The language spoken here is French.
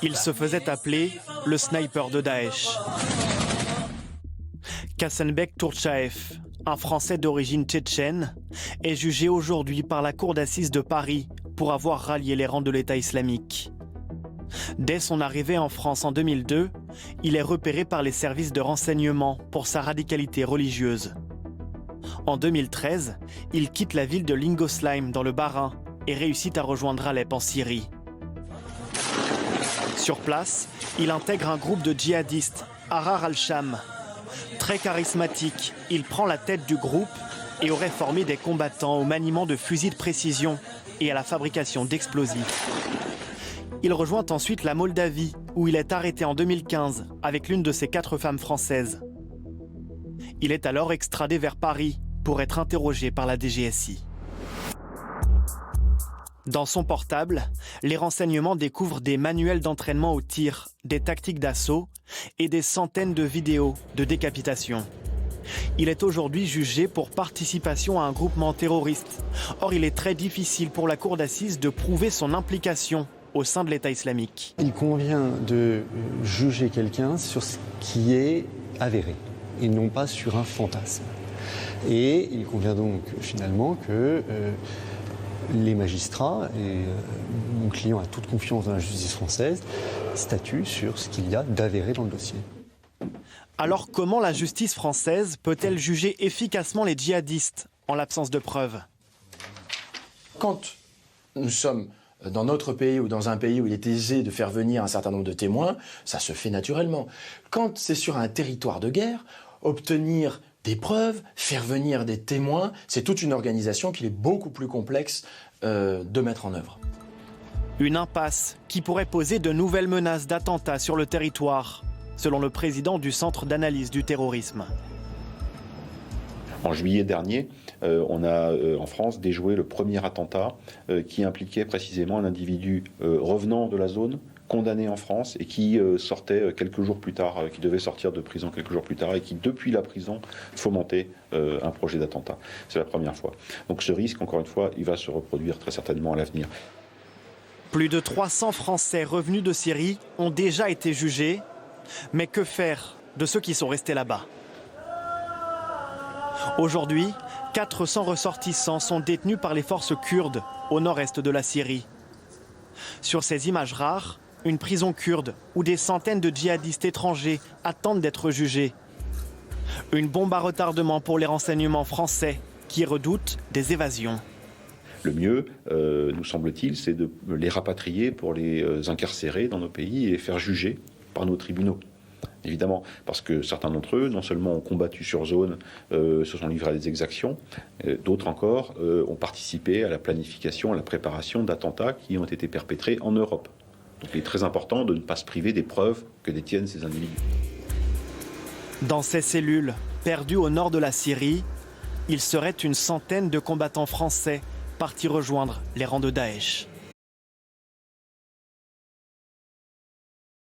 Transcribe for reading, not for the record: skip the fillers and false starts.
Il se faisait appeler le sniper de Daesh. Kassenbek Tourtchaev, un Français d'origine tchétchène, est jugé aujourd'hui par la cour d'assises de Paris pour avoir rallié les rangs de l'État islamique. Dès son arrivée en France en 2002, il est repéré par les services de renseignement pour sa radicalité religieuse. En 2013, il quitte la ville de Lingosheim dans le Bas-Rhin et réussit à rejoindre Alep en Syrie. Sur place, il intègre un groupe de djihadistes, Ahrar al-Sham. Très charismatique, il prend la tête du groupe et aurait formé des combattants au maniement de fusils de précision et à la fabrication d'explosifs. Il rejoint ensuite la Moldavie, où il est arrêté en 2015 avec l'une de ses 4 femmes françaises. Il est alors extradé vers Paris pour être interrogé par la DGSI. Dans son portable, les renseignements découvrent des manuels d'entraînement au tir, des tactiques d'assaut et des centaines de vidéos de décapitation. Il est aujourd'hui jugé pour participation à un groupement terroriste. Or, il est très difficile pour la cour d'assises de prouver son implication au sein de l'État islamique. Il convient de juger quelqu'un sur ce qui est avéré et non pas sur un fantasme. Et il convient donc finalement que les magistrats, et mon client a toute confiance dans la justice française, statuent sur ce qu'il y a d'avéré dans le dossier. Alors comment la justice française peut-elle juger efficacement les djihadistes en l'absence de preuves? Quand nous sommes dans notre pays ou dans un pays où il est aisé de faire venir un certain nombre de témoins, ça se fait naturellement. Quand c'est sur un territoire de guerre, obtenir des preuves, faire venir des témoins, c'est toute une organisation qu'il est beaucoup plus complexe de mettre en œuvre. Une impasse qui pourrait poser de nouvelles menaces d'attentats sur le territoire, selon le président du Centre d'analyse du terrorisme. En juillet dernier, on a en France déjoué le premier attentat qui impliquait précisément un individu revenant de la zone, condamné en France et qui sortait quelques jours plus tard, qui devait sortir de prison quelques jours plus tard et qui, depuis la prison, fomentait un projet d'attentat. C'est la première fois. Donc ce risque, encore une fois, il va se reproduire très certainement à l'avenir. Plus de 300 Français revenus de Syrie ont déjà été jugés. Mais que faire de ceux qui sont restés là-bas? Aujourd'hui, 400 ressortissants sont détenus par les forces kurdes au nord-est de la Syrie. Sur ces images rares, une prison kurde où des centaines de djihadistes étrangers attendent d'être jugés. Une bombe à retardement pour les renseignements français qui redoutent des évasions. Le mieux, nous semble-t-il, c'est de les rapatrier pour les incarcérer dans nos pays et faire juger par nos tribunaux. Évidemment, parce que certains d'entre eux, non seulement ont combattu sur zone, se sont livrés à des exactions, d'autres encore ont participé à la planification, à la préparation d'attentats qui ont été perpétrés en Europe. Donc il est très important de ne pas se priver des preuves que détiennent ces individus. Dans ces cellules, perdues au nord de la Syrie, il serait une centaine de combattants français partis rejoindre les rangs de Daesh.